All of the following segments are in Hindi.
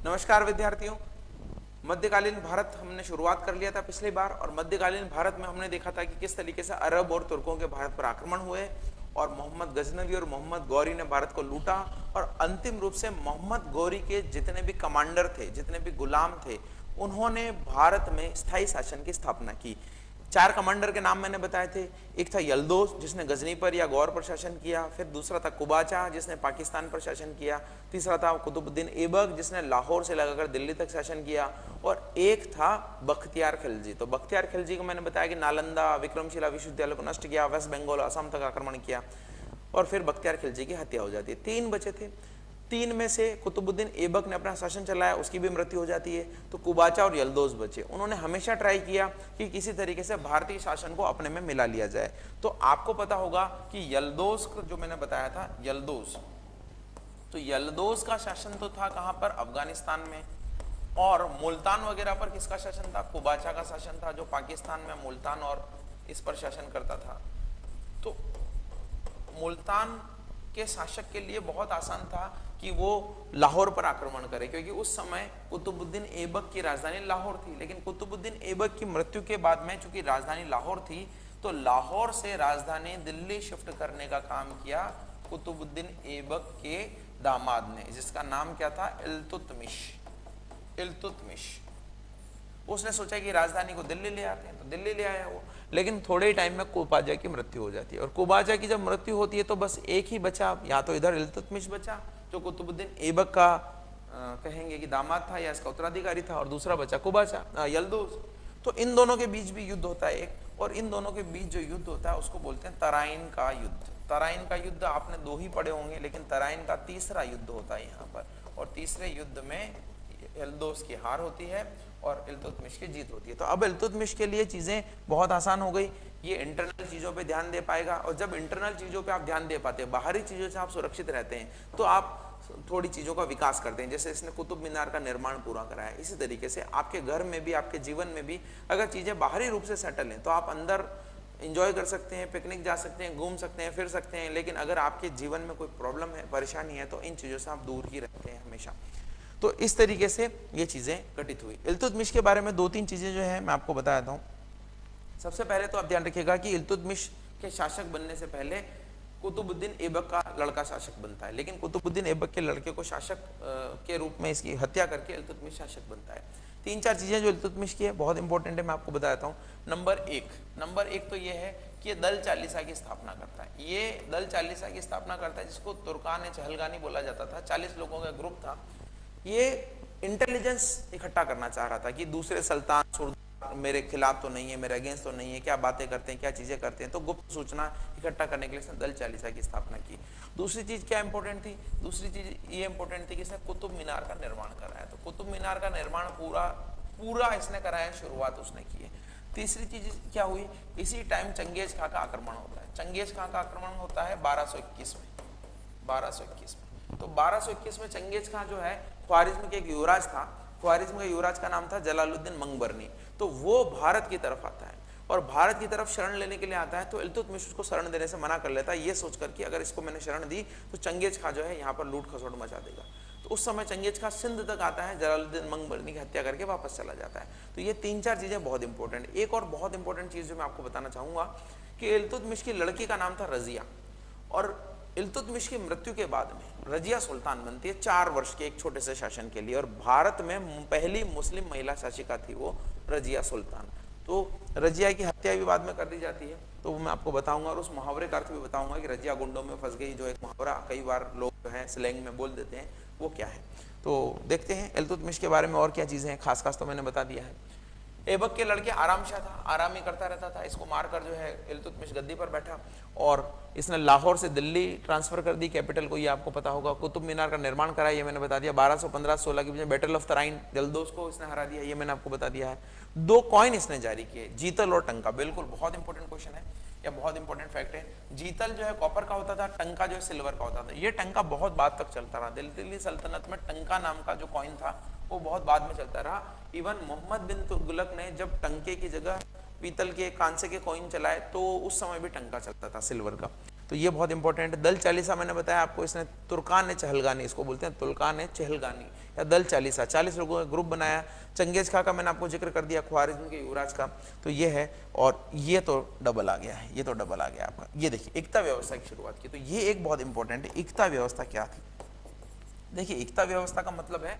नमस्कार विद्यार्थियों। मध्यकालीन भारत हमने शुरुआत कर लिया था पिछली बार, और मध्यकालीन भारत में हमने देखा था कि किस तरीके से अरब और तुर्कों के भारत पर आक्रमण हुए और मोहम्मद गजनवी और मोहम्मद गौरी ने भारत को लूटा, और अंतिम रूप से मोहम्मद गौरी के जितने भी कमांडर थे, जितने भी गुलाम थे, उन्होंने भारत में स्थायी शासन की स्थापना की। 4 कमांडर के नाम मैंने बताए थे। एक था यल्दोज जिसने गजनी पर या गौर पर शासन किया, फिर दूसरा था कुबाचा जिसने पाकिस्तान पर शासन किया, तीसरा था कुतुबुद्दीन ऐबक जिसने लाहौर से लगाकर दिल्ली तक शासन किया, और एक था बख्तियार खिलजी। तो बख्तियार खिलजी को मैंने बताया कि नालंदा विक्रमशिला विश्वविद्यालय को नष्ट किया, वेस्ट बंगाल असम तक आक्रमण किया, और फिर बख्तियार खिलजी की हत्या हो जाती है। 3 बचे थे। 3 में से कुतुबुद्दीन ऐबक ने अपना शासन चलाया, उसकी भी मृत्यु हो जाती है। तो कुबाचा और यल्दोज बचे। उन्होंने हमेशा ट्राई किया कि किसी तरीके से भारतीय शासन को अपने में मिला लिया जाए। तो आपको पता होगा कि यल्दोज जो मैंने बताया था, यल्दोज, तो यल्दोज का शासन तो था कहां पर, अफगानिस्तान में, और मुल्तान वगैरह पर किसका शासन था, कुबाचा का शासन था, जो पाकिस्तान में मुल्तान और इस पर शासन करता था। तो मुल्तान के शासक के लिए बहुत आसान था कि वो लाहौर पर आक्रमण करे, क्योंकि उस समय कुतुबुद्दीन ऐबक की राजधानी लाहौर थी। लेकिन कुतुबुद्दीन ऐबक की मृत्यु के बाद में चूंकि राजधानी लाहौर थी, तो लाहौर से राजधानी दिल्ली शिफ्ट करने का काम किया कुतुबुद्दीन ऐबक के दामाद ने, जिसका नाम क्या था, इल्तुतमिश। इल्तुतमिश उसने सोचा कि राजधानी को दिल्ली ले आते हैं, तो दिल्ली ले आया वो। लेकिन थोड़े ही टाइम में कुबाचा की मृत्यु हो जाती है, और कुबाचा की जब मृत्यु होती है तो बस एक ही बचा, या तो इधर इल्तुतमिश बचा जो कुतुबुद्दीन ऐबक का कहेंगे कि दामाद था या इसका उत्तराधिकारी था, और दूसरा बचा कुबाचा, यल्दोज। तो इन दोनों के बीच भी युद्ध होता है एक, और इन दोनों के बीच जो युद्ध होता है उसको बोलते हैं तराइन का युद्ध। तराइन का युद्ध आपने 2 ही पढ़े होंगे, लेकिन तराइन का तीसरा युद्ध होता है यहाँ पर, और तीसरे युद्ध में यल्दोज की हार होती है और इल्तुतमिश की जीत होती है। तो अब इल्तुतमिश के लिए चीजें बहुत आसान हो गई, ये इंटरनल चीजों पे ध्यान दे पाएगा, और जब इंटरनल चीजों पे आप ध्यान दे पाते हैं, बाहरी चीजों से आप सुरक्षित रहते हैं, तो आप थोड़ी चीजों का विकास करते हैं। जैसे इसने कुतुब मीनार का निर्माण पूरा कराया, इसी तरीके से आपके घर में भी, आपके जीवन में भी अगर चीजें बाहरी रूप से सेटल हैं तो आप अंदर इंजॉय कर सकते हैं, पिकनिक जा सकते हैं, घूम सकते हैं, फिर सकते हैं। लेकिन अगर आपके जीवन में कोई प्रॉब्लम है, परेशानी है, तो इन चीजों से आप दूर ही रहते हैं हमेशा। तो इस तरीके से ये चीजें घटित हुई। इल्तुतमिश के बारे में 2-3 चीजें जो है मैं आपको बता देता हूं। सबसे पहले तो आप ध्यान रखिएगा कि इल्तुतमिश के शासक बनने से पहले कुतुबुद्दीन ऐबक का लड़का शासक बनता है, लेकिन कुतुबुद्दीन ऐबक के लड़के को शासक के रूप में इसकी हत्या करके इल्तुतमिश शासक बनता है। 3-4 चीजें जो इल्तुतमिश की है बहुत इंपॉर्टेंट है, मैं आपको बता देता हूँ। नंबर एक तो ये है कि ये दल चालीसा की स्थापना करता है। ये दल चालीसा की स्थापना करता है, जिसको तुर्कान चहलगानी बोला जाता था। 40 लोगों का ग्रुप था। ये इंटेलिजेंस इकट्ठा करना चाह रहा था कि दूसरे सुल्तान मेरे खिलाफ तो नहीं है, मेरे अगेंस्ट तो नहीं है, क्या बातें करते हैं, क्या चीजें करते हैं। तो गुप्त सूचना इकट्ठा करने के लिए इसने दल चालीसा की स्थापना की। दूसरी चीज क्या इंपॉर्टेंट थी, दूसरी चीज ये इंपॉर्टेंट थी कि इसने कुतुब मीनार का निर्माण कराया। तो कुतुब मीनार का निर्माण पूरा इसने कराया, शुरुआत उसने की है। तीसरी चीज क्या हुई, इसी टाइम चंगेज खां का आक्रमण होता है। चंगेज खां का आक्रमण होता है 1221 में। 1221 में, तो 1221 में चंगेज खां जो है ख्वारिज्म के एक युवराज था। ख्वारिज्म का युवराज का नाम था जलालुद्दीन मंगबरनी। तो वो भारत की तरफ आता है, और भारत की तरफ शरण लेने के लिए आता है। तो इल्तुतमिश उसको शरण देने से मना कर लेता है, ये सोचकर कि अगर इसको मैंने शरण दी तो चंगेज खां जो है यहाँ पर लूट खसोट मचा देगा। तो उस समय चंगेज खां सिंध तक आता है, जलालुद्दीन मंगबरनी की हत्या करके वापस चला जाता है। तो ये 3-4 चीजें बहुत इंपॉर्टेंट। एक और बहुत इंपॉर्टेंट चीज जो मैं आपको बताना चाहूंगा कि इल्तुतमिश की लड़की का नाम था रजिया, और इल्तुतमिश की मृत्यु के बाद में रजिया सुल्तान बनती है 4 वर्ष के एक छोटे से शासन के लिए, और भारत में पहली मुस्लिम महिला शासिका थी वो रजिया सुल्तान। तो रजिया की हत्या भी बाद में कर दी जाती है, तो वो मैं आपको बताऊंगा, और उस मुहावरे का अर्थ भी बताऊंगा कि रजिया गुंडों में फंस गई, जो एक मुहावरा कई बार लोग जो है स्लैंग में बोल देते हैं, वो क्या है। तो देखते हैं इल्तुतमिश के बारे में और क्या चीजें हैं। खास तो मैंने बता दिया है। ऐबक के लड़के आराम शाह था, आराम ही करता रहता था। इसको मारकर जो है इल्तुतमिश गद्दी पर बैठा, और इसने लाहौर से दिल्ली ट्रांसफर कर दी कैपिटल को, ये आपको पता होगा। कुतुब मीनार का निर्माण कराया, ये मैंने बता दिया। 1215-16 के बीच में बैटल ऑफ तराइन, यल्दोज को इसने हरा दिया, ये मैंने आपको बता दिया है। 2 कॉइन इसने जारी किए, जीतल और टंका। बिल्कुल बहुत इंपॉर्टेंट क्वेश्चन है या बहुत इंपॉर्टेंट फैक्ट है। जीतल जो है कॉपर का होता था, टंका जो है सिल्वर का होता था। ये टंका बहुत बाद तक चलता रहा। दिल्ली सल्तनत में टंका नाम का जो कॉइन था वो बहुत बाद में चलता रहा। इवन मोहम्मद बिन तुगलक ने जब टंके की जगह पीतल के, कांसे के कॉइन चलाए, तो उस समय भी टंका चलता था सिल्वर का। तो ये बहुत इंपॉर्टेंट है। दल चालीसा मैंने बताया आपको, इसने तुर्कान चहलगानी, इसको बोलते हैं तुर्कान चहलगानी या दल चालीसा, 40 लोगों का ग्रुप बनाया। चंगेज खां का मैंने आपको जिक्र कर दिया, ख्वारिज्म के युवराज का, तो ये है। और ये तो डबल आ गया है, ये तो डबल आ गया आपका। ये देखिए एकता व्यवस्था की शुरुआत की, तो ये एक बहुत इंपॉर्टेंट है। एकता व्यवस्था क्या थी? देखिए एकता व्यवस्था का मतलब है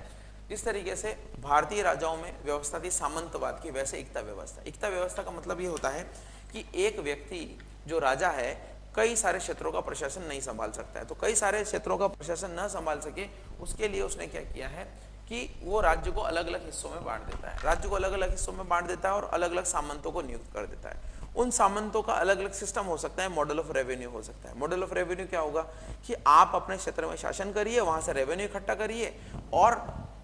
इस तरीके से भारतीय राजाओं में व्यवस्था थी सामंतवाद की, वैसे एकता व्यवस्था। एकता व्यवस्था का मतलब ये होता है कि एक व्यक्ति जो राजा है कई सारे क्षेत्रों का प्रशासन नहीं संभाल सकता है, तो कई सारे क्षेत्रों का प्रशासन न संभाल सके उसके लिए उसने क्या किया है कि वो राज्य को अलग अलग हिस्सों में बांट देता है, राज्य को अलग अलग हिस्सों में बांट देता है और अलग अलग सामंतों को नियुक्त कर देता है। उन सामंतों का अलग अलग सिस्टम हो सकता है, मॉडल ऑफ रेवेन्यू हो सकता है। मॉडल ऑफ रेवेन्यू क्या होगा कि आप अपने क्षेत्र में शासन करिए, वहां से रेवेन्यू इकट्ठा करिए और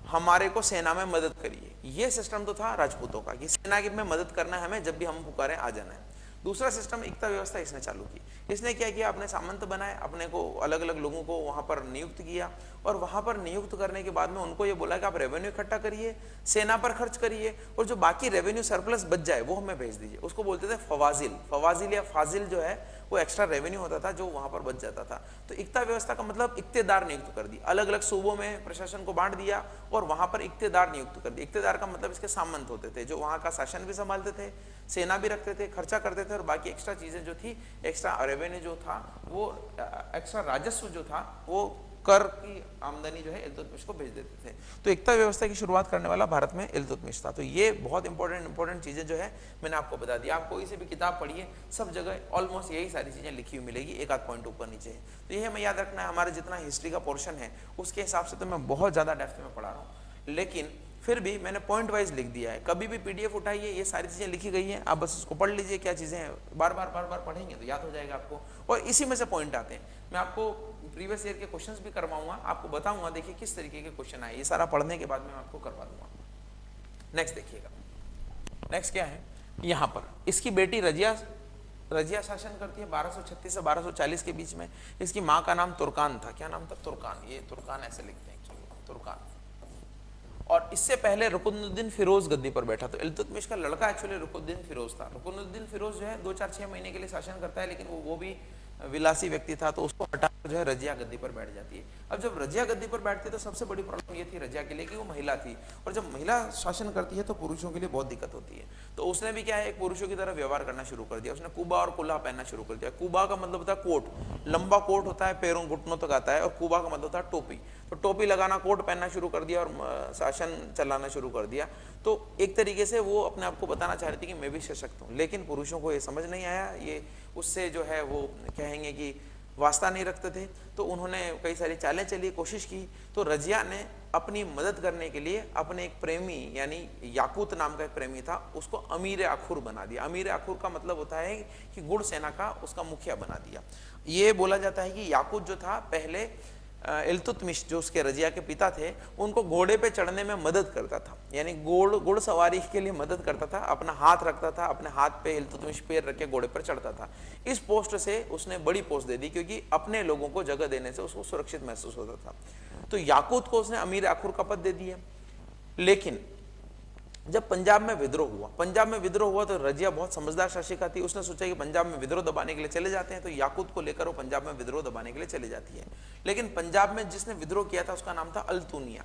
हमारे को सेना में मदद करिए। ये सिस्टम तो था राजपूतों का कि सेना की में मदद करना है हमें, जब भी हम पुकारे आ जाना है। दूसरा सिस्टम एकता व्यवस्था इसने चालू की। इसने क्या किया, अपने सामंत बनाए, अपने को अलग अलग लोगों को वहां पर नियुक्त किया और वहां पर नियुक्त करने के बाद में उनको ये बोला कि आप रेवेन्यू इकट्ठा करिए, सेना पर खर्च करिए और जो बाकी रेवेन्यू सरप्लस बच जाए वो हमें भेज दीजिए। उसको बोलते थे फवाजिल। फवाजिल या फाजिल जो है वो एक्स्ट्रा रेवेन्यू होता था जो वहां पर बच जाता था। तो एकता व्यवस्था का मतलब इक्तेदार नियुक्त कर दी, अलग अलग सूबों में प्रशासन को बांट दिया और वहां पर इक्तेदार नियुक्त कर दिया। इक्तेदार का मतलब इसके सामंत होते थे जो वहां का शासन भी संभालते थे, सेना भी रखते थे, खर्चा करते थे और बाकी एक्स्ट्रा चीजें जो थी, एक्स्ट्रा रेवेन्यू जो था, वो एक्स्ट्रा राजस्व जो था, वो कर की आमदनी जो है इल्तुतमिश को भेज देते थे। तो एकता व्यवस्था की शुरुआत करने वाला भारत में इल्तुतमिश था। तो ये बहुत इंपॉर्टेंट चीजें जो है मैंने आपको बता दिया। आप कोई से भी किताब पढ़िए, सब जगह ऑलमोस्ट यही सारी चीजें लिखी हुई मिलेगी, एक आध पॉइंट ऊपर नीचे है। तो ये हमें याद रखना है। हमारा जितना हिस्ट्री का पोर्शन है उसके हिसाब से तो मैं बहुत ज्यादा डेप्थ में पढ़ा रहा हूँ, लेकिन फिर भी मैंने पॉइंट वाइज लिख दिया है। कभी भी पीडीएफ उठाइए, ये सारी चीजें लिखी गई हैं, आप बस उसको पढ़ लीजिए क्या चीजें हैं, बार बार पढ़ेंगे तो याद हो जाएगा आपको, और इसी में से पॉइंट आते हैं। मैं आपको प्रीवियस ईयर के क्वेश्चंस भी करवाऊंगा, आपको बताऊंगा देखिए किस तरीके के क्वेश्चन आए, ये सारा पढ़ने के बाद मैं आपको करवा दूंगा। नेक्स्ट देखिएगा, नेक्स्ट क्या है, यहाँ पर इसकी बेटी रजिया शासन करती है 1236 से 1240 के बीच में। इसकी माँ का नाम तुर्कान था। क्या नाम था? तुर्कान। ये तुर्कान ऐसे लिखते हैं, तुर्कान। और इससे पहले रुकनुद्दीन फिरोज गद्दी पर बैठा। तो इल्तुतमिश का लड़का एक्चुअली रुकनुद्दीन फिरोज था। रुकनुद्दीन फिरोज जो है 2-4-6 महीने के लिए शासन करता है, लेकिन वो भी विलासी व्यक्ति था, तो उसको हटाकर जो है रजिया गद्दी पर बैठ जाती है। अब जब रजिया गद्दी पर बैठती है तो सबसे बड़ी प्रॉब्लम ये थी रजिया के लिए कि वो महिला थी, और जब महिला शासन करती है तो पुरुषों के लिए बहुत दिक्कत होती है। तो उसने भी क्या है, एक पुरुषों की तरह व्यवहार करना शुरू कर दिया। उसने कुबा और कुल्ला पहनना शुरू कर दिया। कुबा का मतलब होता है कोट, लंबा कोट होता है, पैरों घुटनों तक आता है, और कुबा का मतलब होता है टोपी। तो टोपी लगाना, कोट पहनना शुरू कर दिया और शासन चलाना शुरू कर दिया। तो एक तरीके से वो अपने आप को बताना चाह रही थी कि मैं भी सशक्त हूँ, लेकिन पुरुषों को ये समझ नहीं आया, ये उससे जो है वो कहेंगे कि वास्ता नहीं रखते थे। तो उन्होंने कई सारी चालें चली, कोशिश की। तो रजिया ने अपनी मदद करने के लिए अपने एक प्रेमी, यानी याकूत नाम का एक प्रेमी था, उसको अमीर अखुर बना दिया। अमीर अखुर का मतलब होता है कि गुड़ सेना का उसका मुखिया बना दिया। ये बोला जाता है कि याकूत जो था पहले इल्तुतमिश जो उसके रजिया के पिता थे, उनको घोड़े पे चढ़ने में मदद करता था, यानी घोड़ सवारी के लिए मदद करता था, अपना हाथ रखता था, अपने हाथ पे इल्तुतमिश पैर रख के घोड़े पर चढ़ता था। इस पोस्ट से उसने बड़ी पोस्ट दे दी, क्योंकि अपने लोगों को जगह देने से उसको सुरक्षित महसूस होता था। तो याकूत को उसने अमीर अखुर का पद दे दिया। लेकिन जब पंजाब में विद्रोह हुआ तो रजिया बहुत समझदार शासिका थी। उसने सोचा कि पंजाब में विद्रोह दबाने के लिए चले जाते हैं, तो याकूत को लेकर वो पंजाब में विद्रोह दबाने के लिए चली जाती है। लेकिन पंजाब में जिसने विद्रोह किया था उसका नाम था अल्तुनिया।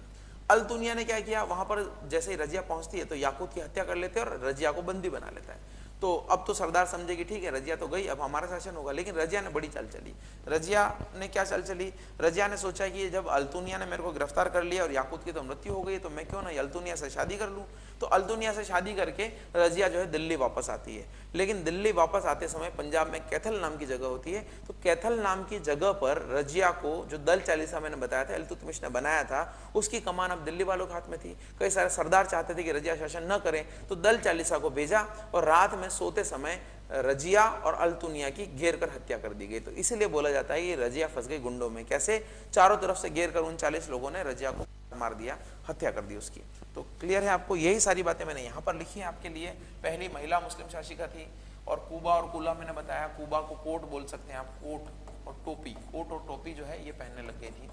अल्तुनिया ने क्या किया, वहां पर जैसे ही रजिया पहुंचती है तो याकूत की हत्या कर लेते हैं और रजिया को बंदी बना लेता है। तो अब तो सरदार समझे कि ठीक है रजिया तो गई, अब हमारा शासन होगा। लेकिन रजिया ने बड़ी चाल चली। रजिया ने क्या चाल चली, रजिया ने सोचा कि जब अल्तुनिया ने मेरे को गिरफ्तार कर लिया और याकूत की तो मृत्यु हो गई, तो मैं क्यों ना अल्तुनिया से शादी कर लूं। तो अल्तुनिया से शादी करके रजिया जो है दिल्ली वापस आती है। लेकिन दिल्ली वापस आते समय पंजाब में कैथल नाम की जगह होती है, तो कैथल नाम की जगह पर रजिया को जो दल चालीसा मैंने बताया था इल्तुतमिश ने बनाया था, उसकी कमान अब दिल्ली वालों के हाथ में थी। कई सारे सरदार चाहते थे कि रजिया शासन न करें, तो दल चालीसा को भेजा और रात में सोते समय रजिया और अल्तुनिया की घेर कर हत्या कर दी गई। तो इसीलिए बोला जाता है कि रजिया फंस गई गुंडों में। कैसे? चारों तरफ से घेर कर उन 40 लोगों ने रजिया को मार दिया, हत्या कर दी उसकी। तो क्लियर है आपको, यही सारी बातें मैंने यहाँ पर लिखी है आपके लिए। पहली महिला मुस्लिम शासिका थी। और कुबा और कुल्ला मैंने बताया, कुबा को कोट बोल सकते हैं आप, कोट और टोपी, कोट और टोपी जो है ये पहनने लग गई थी।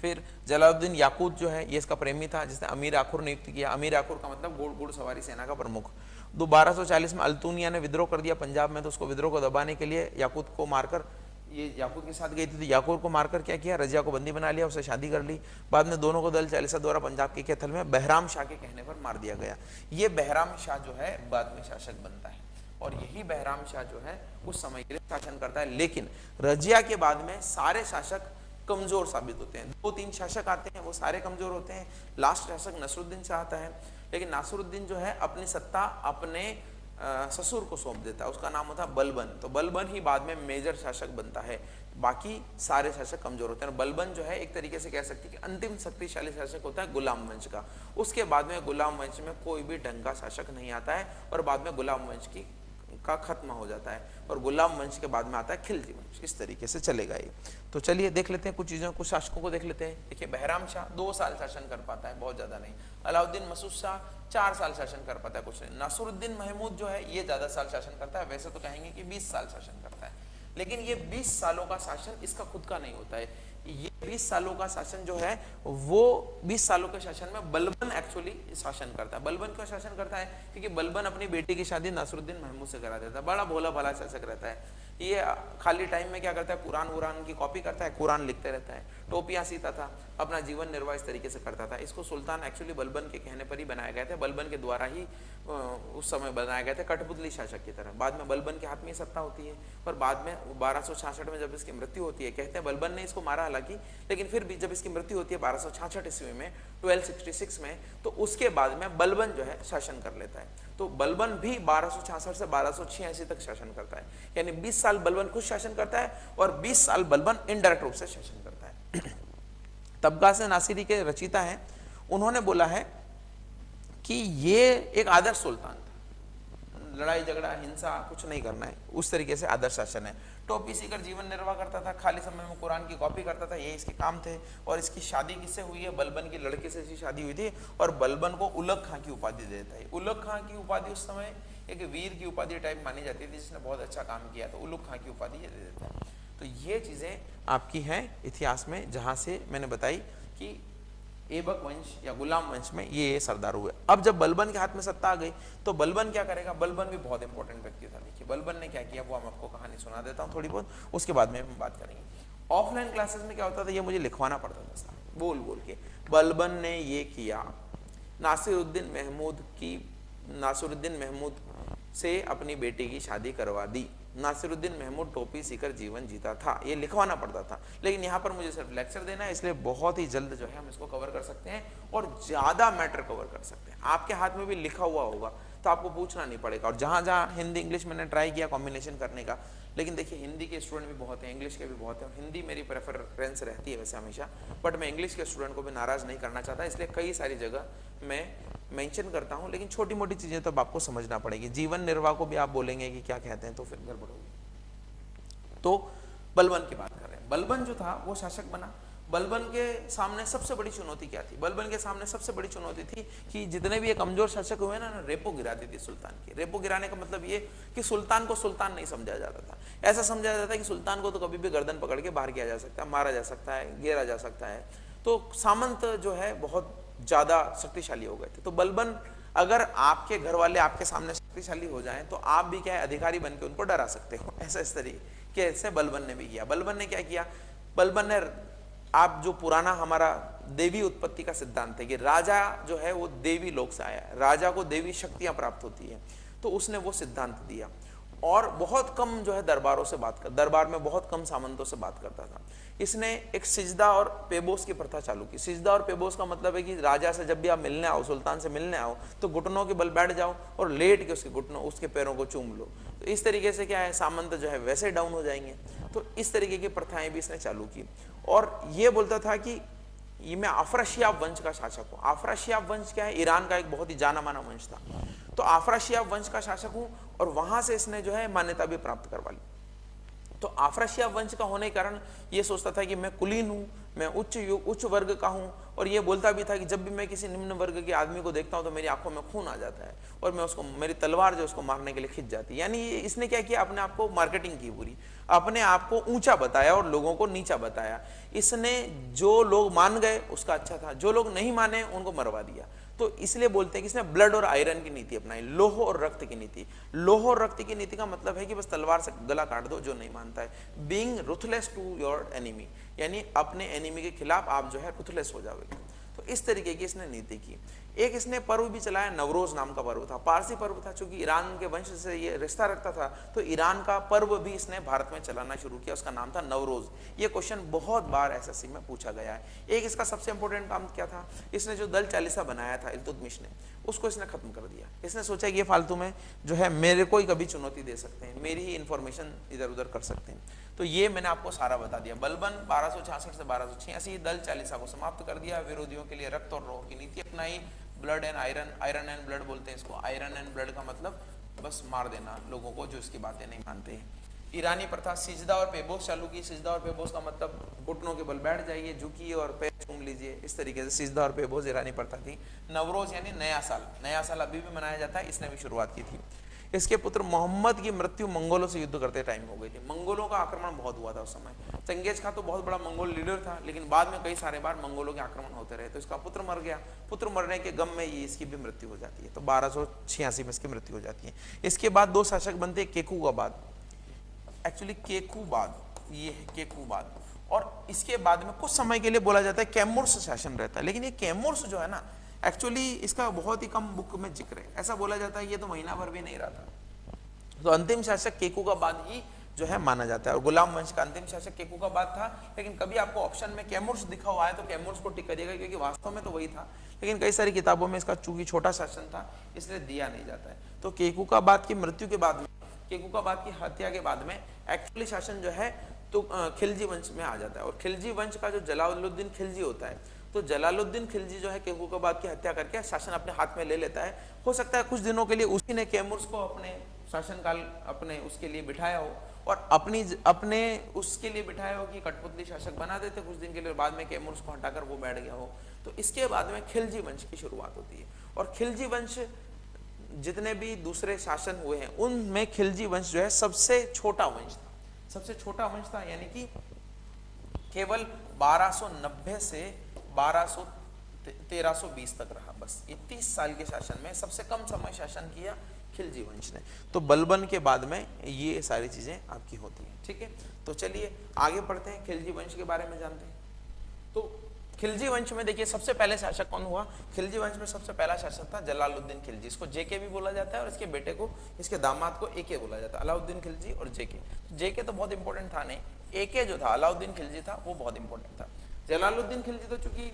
फिर जलालुद्दीन याकूत जो है ये इसका प्रेमी था, जिसने अमीर आखुर नियुक्त किया। अमीर आखुर का मतलब घुड़ सवारी सेना का प्रमुख। 1240 में अल्तूनिया ने विद्रोह कर दिया पंजाब में, तो उसको विद्रोह को दबाने के लिए याकूत को मारकर, ये याकूत के साथ गई थी, तो याकूत को मारकर क्या किया, रजिया को बंदी बना लिया, उससे शादी कर ली। बाद में दोनों को दल चालिसा द्वारा पंजाब के कैथल में बहराम शाह के कहने पर मार दिया गया। ये बहराम शाह जो है बाद में शासक बनता है, और यही बहराम शाह जो है उस समय के लिए शासन करता है। लेकिन रजिया के बाद में सारे शासक कमजोर साबित होते हैं। 2-3 शासक आते हैं, वो सारे कमजोर होते हैं। लास्ट शासक नसरुद्दीन शाह आता है, लेकिन नासरुद्दीन जो है अपनी सत्ता अपने ससुर को सौंप देता है, उसका नाम होता है बलबन। तो बलबन ही बाद में मेजर शासक बनता है, बाकी सारे शासक कमजोर होते हैं। बलबन जो है एक तरीके से कह सकते हैं कि अंतिम शक्तिशाली शासक होता है गुलाम वंश का। उसके बाद में गुलाम वंश में कोई भी ढंग का शासक नहीं आता है, और बाद में गुलाम वंश का खत्म हो जाता है, और गुलाम वंश के बाद में आता है खिलजी वंश। इस तरीके से चलेगा ये। तो चलिए देख लेते हैं कुछ चीजों, कुछ शासकों को देख लेते हैं। देखिए बहराम शाह 2 साल शासन कर पाता है, बहुत ज्यादा नहीं। अलाउद्दीन मसूद शाह 4 साल शासन कर पाता है, कुछ नहीं। नासरुद्दीन महमूद जो है ये ज्यादा साल शासन करता है, वैसे तो कहेंगे कि 20 साल शासन करता है, लेकिन ये 20 सालों का शासन इसका खुद का नहीं होता है। ये 20 सालों का शासन जो है वो 20 सालों के शासन में बलबन एक्चुअली शासन करता है। बलबन क्यों शासन करता है? क्योंकि बलबन अपनी बेटी की शादी नासरुद्दीन महमूद से करा देता है। बड़ा भोला भाला शासक रहता है। ये खाली टाइम में क्या करता है, कुरान की कॉपी करता है, कुरान लिखते रहता है, टोपियां सीता था, अपना जीवन निर्वाह इस तरीके से करता था। इसको सुल्तान एक्चुअली बलबन के कहने पर ही बनाए गए थे, बलबन के द्वारा ही उस समय बनाए गए थे, कठपुतली शासक की तरह। बाद में बलबन के हाथ में सत्ता होती है, और बाद में 1266 में जब इसकी मृत्यु होती है, कहते हैं बलबन ने इसको मारा हालांकि, लेकिन फिर भी जब इसकी मृत्यु होती है 1266 ईस्वी में 1266 में, तो उसके बाद में बलबन जो है शासन कर लेता है। तो बलबन भी 1266 से 1286 तक शासन करता है, यानी 20 साल बलबन खुद शासन करता है, और 20 साल बलबन इनडायरेक्ट रूप से शासन करता है। तबगास नासिरी के रचयिता हैं, उन्होंने बोला है कि ये एक आदर्श सुल्तान था, लड़ाई झगड़ा हिंसा कुछ नहीं करना है, उस तरीके से आदर्श शासन है। टोपी सीकर जीवन निर्वाह करता था, खाली समय में कुरान की कॉपी करता था, ये इसके काम थे। और इसकी शादी किससे हुई है? बलबन की लड़के से इसकी शादी हुई थी, और बलबन को उलग खां की उपाधि देता है। उलग खां की उपाधि उस समय एक वीर की उपाधि टाइप मानी जाती थी, जिसने बहुत अच्छा काम किया, तो उलग खां की उपाधि ये दे देता है। तो ये चीजें आपकी हैं इतिहास में, जहां से मैंने बताई कि ऐबक वंश या गुलाम वंश में ये सरदार हुए। अब जब बलबन के हाथ में सत्ता आ गई, तो बलबन क्या करेगा? बलबन भी बहुत इंपॉर्टेंट व्यक्ति था। देखिए बलबन ने क्या किया, वो हम आपको कहानी सुना देता हूँ थोड़ी बहुत, उसके बाद में हम बात करेंगे। ऑफलाइन क्लासेस में क्या होता था, ये मुझे लिखवाना पड़ता था साहब, बोल बोल के। बलबन ने ये किया, नासिरुद्दीन महमूद से अपनी बेटी की शादी करवा दी। नासिरुद्दीन महमूद टोपी सीकर जीवन जीता था, ये लिखवाना पड़ता था। लेकिन यहाँ पर मुझे सिर्फ लेक्चर देना है, इसलिए बहुत ही जल्द जो है हम इसको कवर कर सकते हैं, और ज्यादा मैटर कवर कर सकते हैं। आपके हाथ में भी लिखा हुआ होगा, तो आपको पूछना नहीं पड़ेगा। और जहाँ जहाँ हिंदी इंग्लिश मैंने ट्राई किया कॉम्बिनेशन करने का, लेकिन देखिए हिंदी के स्टूडेंट भी बहुत हैं, इंग्लिश के भी बहुत हैं। हिंदी मेरी प्रेफरेंस रहती है वैसे हमेशा, बट मैं इंग्लिश के स्टूडेंट को भी नाराज नहीं करना चाहता, इसलिए कई सारी जगह मैं मेंशन करता हूं। लेकिन छोटी मोटी चीजें तो आपको समझना पड़ेगी। जीवन निर्वाह को भी आप बोलेंगे कि क्या कहते हैं, तो फिर गड़बड़ होगी। तो बलबन की बात कर रहे हैं। बलबन जो था वो शासक बना। बलबन के सामने सबसे बड़ी चुनौती क्या थी? बलबन के सामने सबसे बड़ी चुनौती थी कि जितने भी ये कमजोर शासक हुए ना, रेपो गिरा दी थी सुल्तान की। रेपो गिराने का मतलब ये कि सुल्तान को सुल्तान नहीं समझा जाता था। ऐसा समझा जाता था कि सुल्तान को तो कभी भी गर्दन पकड़ के बाहर किया जा सकता है, मारा जा सकता है, गिरा जा सकता है। तो सामंत जो है बहुत ज्यादा शक्तिशाली हो गए थे। तो बलबन, अगर आपके घर वाले आपके सामने शक्तिशाली हो जाएं, तो आप भी क्या है, अधिकारी बन के उनको डरा सकते हो। ऐसा इस तरीके से बलबन ने भी किया। बलबन ने क्या किया? बलबन ने, आप जो पुराना हमारा देवी उत्पत्ति का सिद्धांत है कि राजा जो है वो देवी लोक से आया है, राजा को देवी शक्तियां प्राप्त होती है, तो उसने वो सिद्धांत दिया। और बहुत कम जो है दरबार में बहुत कम सामंतों से बात करता था। इसने एक सिजदा और पेबोस की प्रथा चालू की। सिजदा और पेबोस का मतलब है कि राजा से जब भी आप मिलने आओ, सुल्तान से मिलने आओ, तो घुटनों के बल बैठ जाओ और लेट के उसके पैरों को चूम लो। तो इस तरीके से क्या है, सामंत जो है वैसे डाउन हो जाएंगे। तो इस तरीके की प्रथाएं भी इसने चालू की। और ये बोलता था कि ये मैं आफराशियाब वंश का शासक हूँ। आफराशियाब वंश क्या है? ईरान का एक बहुत ही जाना माना वंश था। तो आफराशियाब वंश का शासक हूँ, और वहां से इसने जो है मान्यता भी प्राप्त करवा ली। तो आफराशियाब वंश का होने के कारण ये सोचता था कि मैं कुलीन हूँ, मैं उच्च वर्ग का हूँ। और ये बोलता भी था कि जब भी मैं किसी निम्न वर्ग के आदमी को देखता हूँ तो मेरी आंखों में खून आ जाता है, और मैं उसको, मेरी तलवार जो उसको मारने के लिए खिंच जाती है। यानी इसने क्या किया, अपने आप को मार्केटिंग की पूरी, अपने आप को ऊंचा बताया और लोगों को नीचा बताया। इसने जो लोग मान गए उसका अच्छा था, जो लोग नहीं माने उनको मरवा दिया। तो इसलिए बोलते हैं कि इसने ब्लड और आयरन की नीति अपनाई, लोह और रक्त की नीति। लोह और रक्त की नीति का मतलब है कि बस तलवार से गला काट दो जो नहीं मानता है। Being ruthless to your enemy, यानी अपने एनिमी के खिलाफ आप जो है रुथलेस हो जाओगे। तो इस तरीके की इसने नीति की। एक इसने पर्व भी चलाया, नवरोज नाम का पर्व था, पारसी पर्व था, क्योंकि ईरान के वंश से ये रिश्ता रखता था, तो ईरान का पर्व भी इसने भारत में चलाना शुरू किया, उसका नाम था नवरोज। ये क्वेश्चन बहुत बार एसएससी में पूछा गया है। एक इसका सबसे इंपॉर्टेंट काम क्या था, इसने जो दल चालीसा बनाया था इल्तुतमिश ने, उसको इसने खत्म कर दिया। इसने सोचा कि ये फालतू में जो है मेरे को ही कभी चुनौती दे सकते हैं, मेरी ही इंफॉर्मेशन इधर उधर कर सकते हैं। तो ये मैंने आपको सारा बता दिया। बलबन 1266 से 1286 दल चालीसा को समाप्त कर दिया, विरोधियों के लिए रक्त और रोह की नीति अपनाई। Blood and iron, iron and blood बोलते हैं इसको। आयरन एंड ब्लड का मतलब बस मार देना लोगों को जो इसकी बातें नहीं मानते हैं। ईरानी प्रथा सिजदा और पेबोस चालू की। सिजदा और पेबोस का मतलब घुटनों के बल बैठ जाइए, झुकिए और पैर चूम लीजिए, इस तरीके से सिजदा और पेबोस ईरानी प्रथा थी। नवरोज यानी नया साल, नया साल अभी भी मनाया जाता है, इसने भी शुरुआत की थी। इसके पुत्र मोहम्मद की मृत्यु मंगोलों से युद्ध करते टाइम हो गई थी। मंगोलों का आक्रमण बहुत हुआ था उस समय। चंगेज खान तो बहुत बड़ा मंगोल लीडर था, लेकिन बाद में कई सारे बार मंगोलों के आक्रमण होते रहे, तो इसका पुत्र मर गया। पुत्र मरने के गम में ये इसकी भी मृत्यु हो जाती है, तो 1286 में इसकी मृत्यु हो जाती है। इसके बाद दो शासक बनते हैं, केकुबाद, एक्चुअली केकुबाद, ये है केकुबाद, और इसके बाद में कुछ समय के लिए बोला जाता है कैमूर्स शासन रहता है। लेकिन ये कैमूर्स जो है ना, एक्चुअली इसका बहुत ही कम बुक में जिक्र है। ऐसा बोला जाता है ये तो महीना भर भी नहीं रहा था। तो अंतिम शासक केकुबाद ही जो है माना जाता है, और गुलाम वंश का अंतिम शासक केकुबाद था। लेकिन कभी आपको ऑप्शन में कैमूर्स दिखा हुआ है तो कैमूर्स को टिक करिएगा, क्योंकि वास्तव में तो वही था, लेकिन कई सारी किताबों में इसका चूंकि छोटा शासन था इसलिए दिया नहीं जाता है। तो केकुबाद की मृत्यु के बाद में, केकुबाद की हत्या के बाद में एक्चुअली शासन जो है तो खिलजी वंश में आ जाता है। और खिलजी वंश का जो जलालुद्दीन खिलजी होता है, तो जलालुद्दीन खिलजी जो है केकुबाद की हत्या करके शासन अपने हाथ में ले लेता है। हो सकता है कुछ दिनों के लिए उसी ने कैमूर्स को अपने शासनकाल अपने उसके लिए बिठाया हो, और अपने उसके लिए बिठाया हो कि कठपुतली शासक बना देते कुछ दिन के लिए, बाद में कैमूर्स को हटाकर वो बैठ गया हो। तो इसके बाद में खिलजी वंश की शुरुआत होती है। और खिलजी वंश जितने भी दूसरे शासन हुए हैं उनमें खिलजी वंश जो है सबसे छोटा वंश था, सबसे छोटा वंश था, यानी कि केवल 1290 से 1320 तक रहा। बस ये 30 साल के शासन में सबसे कम समय शासन किया खिलजी वंश ने। तो बलबन के बाद में ये सारी चीजें आपकी होती हैं। ठीक है, तो चलिए आगे पढ़ते हैं, खिलजी वंश के बारे में जानते हैं। तो खिलजी वंश में देखिए सबसे पहले शासक कौन हुआ। खिलजी वंश में सबसे पहला शासक था जलालुद्दीन खिलजी। इसको जेके भी बोला जाता है, और इसके बेटे को, इसके दामाद को एके बोला जाता है। अलाउद्दीन खिलजी और जेके। जेके तो बहुत इंपॉर्टेंट था नहीं, एके जो था अलाउद्दीन खिलजी था वो बहुत इंपॉर्टेंट था। जलालुद्दीन खिलजी तो चूंकि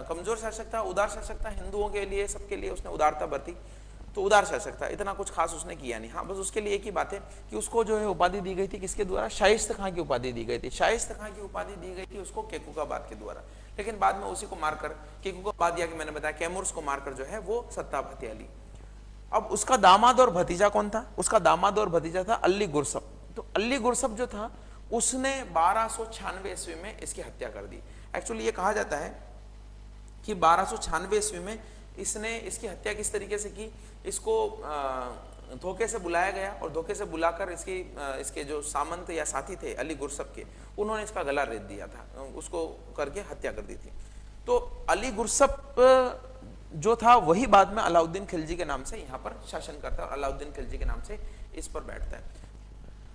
कमजोर शासक था, उदार शासक था, हिंदुओं के लिए सबके लिए उसने उदारता बरती, तो उदार शासक था, इतना कुछ खास उसने किया नहीं। हाँ, बस उसके लिए एक ही बात है कि उसको जो है उपाधि दी गई थी, किसके द्वारा, शाइस्ता खां की उपाधि दी गई थी। शाइस्ता खां की उपाधि दी गई थी उसको केकुबाद के द्वारा, लेकिन बाद में उसी को मारकर, केकुबाद या कि मैंने बताया कैमूर्स को मारकर जो है वो सत्ता हत्या ली। अब उसका दामाद और भतीजा कौन था, उसका दामाद और भतीजा था अली गुरसप। तो अली गुरसप जो था उसने 1296 ईस्वी में इसकी हत्या कर दी। एक्चुअली ये कहा जाता है कि 1296 ईस्वी में इसने इसकी हत्या किस तरीके से की, इसको धोखे से बुलाया गया, और धोखे से बुलाकर इसके जो सामंत या साथी थे अली गुरसप के, उन्होंने इसका गला रेत दिया था, उसको करके हत्या कर दी थी। तो अली गुरसप जो था वही बाद में अलाउद्दीन खिलजी के नाम से यहाँ पर शासन करता है, और अलाउद्दीन खिलजी के नाम से इस पर बैठता है।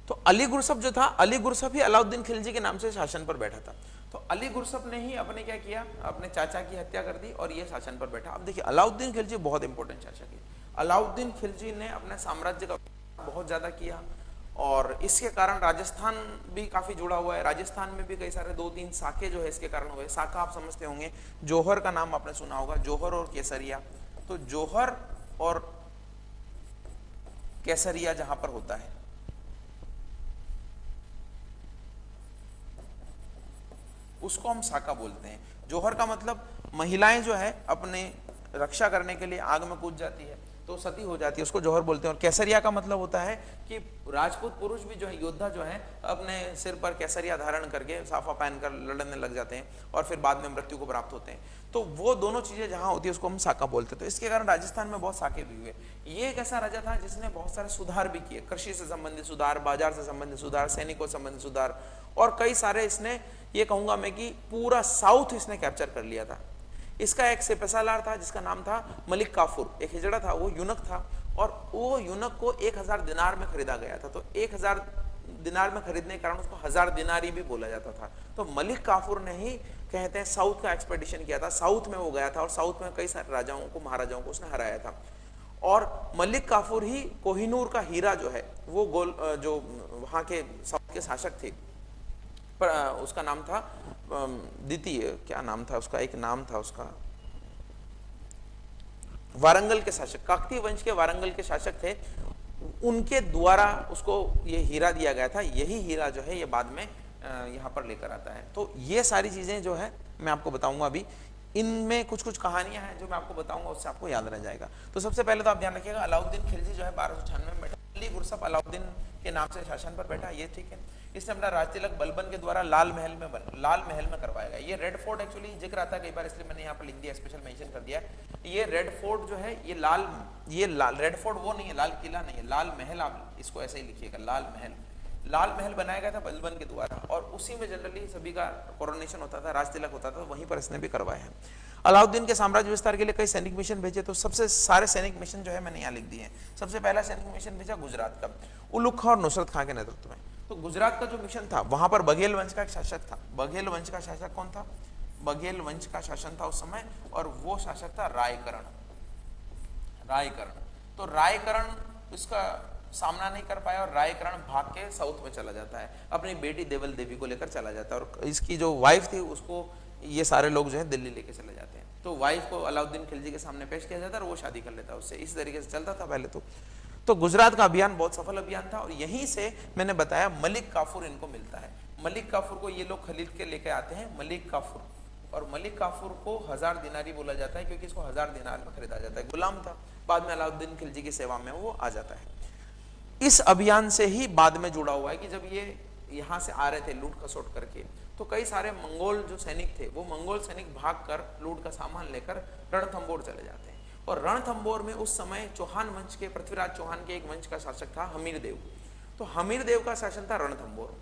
तो अली गुरसप जो था, अली गुरसप ही अलाउद्दीन खिलजी के नाम से शासन पर बैठा था। तो अली गुरसप ने ही अपने क्या किया, अपने चाचा की हत्या कर दी और ये शासन पर बैठा। अब देखिए अलाउद्दीन खिलजी बहुत इंपॉर्टेंट शासक है। अलाउद्दीन खिलजी ने अपने साम्राज्य का बहुत ज्यादा किया, और इसके कारण राजस्थान भी काफी जुड़ा हुआ है। राजस्थान में भी कई सारे 2-3 साके जो है इसके कारण हुए। साका आप समझते होंगे, जौहर का नाम आपने सुना होगा, जौहर और केसरिया। तो जौहर और केसरिया जहां पर होता है, उसको हम साका बोलते हैं। जौहर का मतलब महिलाएं जो है अपने रक्षा करने के लिए आग में कूद जाती है तो सती हो जाती है, उसको जौहर बोलते हैं। और केसरिया का मतलब होता है कि राजपूत पुरुष भी जो है, योद्धा जो है, अपने सिर पर केसरिया धारण करके साफा पहनकर लड़ने लग जाते हैं और फिर बाद में मृत्यु को प्राप्त होते हैं। तो वो दोनों चीजें जहां होती है उसको हम साका बोलते हैं। तो इसके कारण राजस्थान में बहुत साके भी हुए। ये एक ऐसा राजा था जिसने बहुत सारे सुधार भी किए, कृषि से संबंधित सुधार, बाजार से संबंधित सुधार, सैनिकों से संबंधित सुधार, और कई सारे इसने, ये कहूंगा मैं कि पूरा साउथ इसने कैप्चर कर लिया था। इसका एक सिपहसालार था जिसका नाम था मलिक काफूर, एक हिजड़ा था, वो यूनक था, और वो यूनक को 1000 दिनार में खरीदा गया था। तो 1000 दिनार में खरीदने के कारण उसको 1000 दिनारी भी बोला जाता था। तो मलिक काफूर ने ही कहते हैं साउथ का एक्सपेडिशन किया था, साउथ में वो गया था और साउथ में कई सारे राजाओं को, महाराजाओं को उसने हराया था। और मलिक काफूर ही कोहिनूर का हीरा जो है वो जो वहां के साउथ के शासक थे, पर उसका नाम था द्वितीय, क्या नाम था उसका, एक नाम था उसका, वारंगल के शासक, काकतीय वंश के वारंगल के शासक थे, उनके द्वारा उसको ये हीरा दिया गया था। यही हीरा जो है ये बाद में यहाँ पर लेकर आता है। तो ये सारी चीजें जो है मैं आपको बताऊंगा अभी, इनमें कुछ कुछ कहानियां हैं जो मैं आपको बताऊंगा, उससे आपको याद रह जाएगा। तो सबसे पहले तो आप ध्यान रखिएगा, अलाउद्दीन खिलजी जो है 1296 में बैठा, अली गुरसफ अलाउद्दीन के नाम से शासन पर बैठा, ये ठीक है। इसने अपना राज तिलक बलबन के द्वारा लाल महल में करवाया गया। ये रेड फोर्ट एक्चुअली जिक्र आता है कई बार, इसलिए मैंने यहाँ पर लिख दिया, स्पेशल मेंशन कर दिया। ये रेड फोर्ट जो है ये लाल रेड फोर्ट वो नहीं है, लाल किला नहीं है, लाल महल, आप इसको ऐसे ही लिखिएगा, लाल महल बनाया गया था बलबन के द्वारा, और उसी में जनरली सभी का कोरोनेशन होता था, राज तिलक होता था, वहीं पर इसने भी करवाया है। अलाउद्दीन के साम्राज्य विस्तार के लिए कई सैनिक मिशन भेजे, तो सबसे सारे सैनिक मिशन जो है मैंने यहाँ लिख दिए हैं। सबसे पहला सैनिक मिशन भेजा गुजरात का, उलुग खां और नुसरत खां के नेतृत्व में। तो गुजरात का जो मिशन था वहां पर बघेल वंश का एक शासक था। बघेल वंश का शासक कौन था? बघेल वंश का शासन था उस समय, और वो शासक था रायकरण। तो रायकरण इसका सामना नहीं कर पाया और रायकरण भाग के साउथ में चला जाता है, अपनी बेटी देवल देवी को लेकर चला जाता है, और इसकी जो वाइफ थी उसको ये सारे लोग जो है दिल्ली लेके चले जाते हैं। तो वाइफ को अलाउद्दीन खिलजी के सामने पेश किया जाता है और वो शादी कर लेता है उससे। इस तरीके से चलता था पहले तो गुजरात का अभियान बहुत सफल अभियान था, और यहीं से मैंने बताया मलिक काफूर इनको मिलता है। मलिक काफूर को ये लोग खरीद के लेके आते हैं, मलिक काफूर, और मलिक काफूर को 1000 दिनारी बोला जाता है क्योंकि इसको 1000 दिनार में खरीदा जाता है। गुलाम था, बाद में अलाउद्दीन खिलजी की सेवा में वो आ जाता है। इस अभियान से ही बाद में जुड़ा हुआ है कि जब ये यहाँ से आ रहे थे लूट खसोट करके, तो कई सारे मंगोल जो सैनिक थे वो मंगोल सैनिक भागकर लूट का सामान लेकर रणथंबोर चले जाते हैं। और रणथंबोर में उस समय चौहान वंश के, पृथ्वीराज चौहान के एक वंश का शासक था हमीर देव। तो हमीर देव का शासन था रणथंबोर।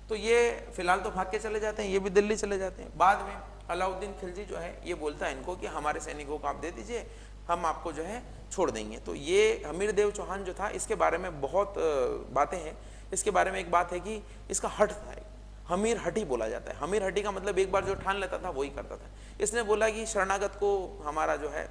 तो ये फिलहाल तो भाग के चले जाते हैं, ये भी दिल्ली चले जाते हैं। बाद में अलाउद्दीन खिलजी जो है ये बोलता है इनको कि हमारे सैनिकों को आप दे दीजिए, हम आपको जो है छोड़ देंगे। तो ये हमीर देव चौहान जो था, इसके बारे में बहुत बातें हैं। इसके बारे में एक बात है कि इसका हठ था, हमीर हटी बोला जाता है। हमीर हटी का मतलब एक बार जो ठान लेता था वही करता था। इसने बोला कि शरणागत को हमारा जो है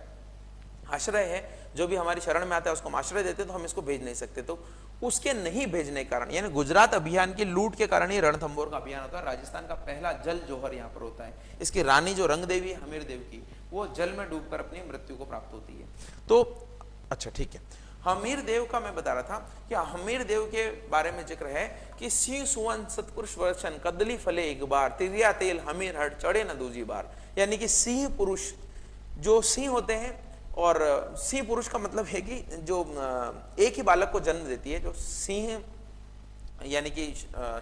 आश्रय है, जो भी हमारी शरण में आता है उसको हम आश्रय देते, तो हम इसको भेज नहीं सकते। तो उसके नहीं भेजने के कारण, यानी गुजरात अभियान की लूट के कारण ही रणथंबोर का अभियान होता है। राजस्थान का पहला जल जोहर यहाँ पर होता है। इसकी रानी जो रंग देवी है हमीर देव की, वो जल में डूबकर अपनी मृत्यु को प्राप्त होती है। तो अच्छा ठीक है, हमीर देव का मैं बता रहा था कि हमीर देव के बारे में जिक्र है कि सिंह सुवन सतपुरुष वर्षन कदली फले एक बार, तिरिया तेल हमीर हट चढ़े न दूजी बार। यानी कि सिंह पुरुष, जो सिंह होते हैं, और सिंह पुरुष का मतलब है कि जो एक ही बालक को जन्म देती है, जो सिंह यानी कि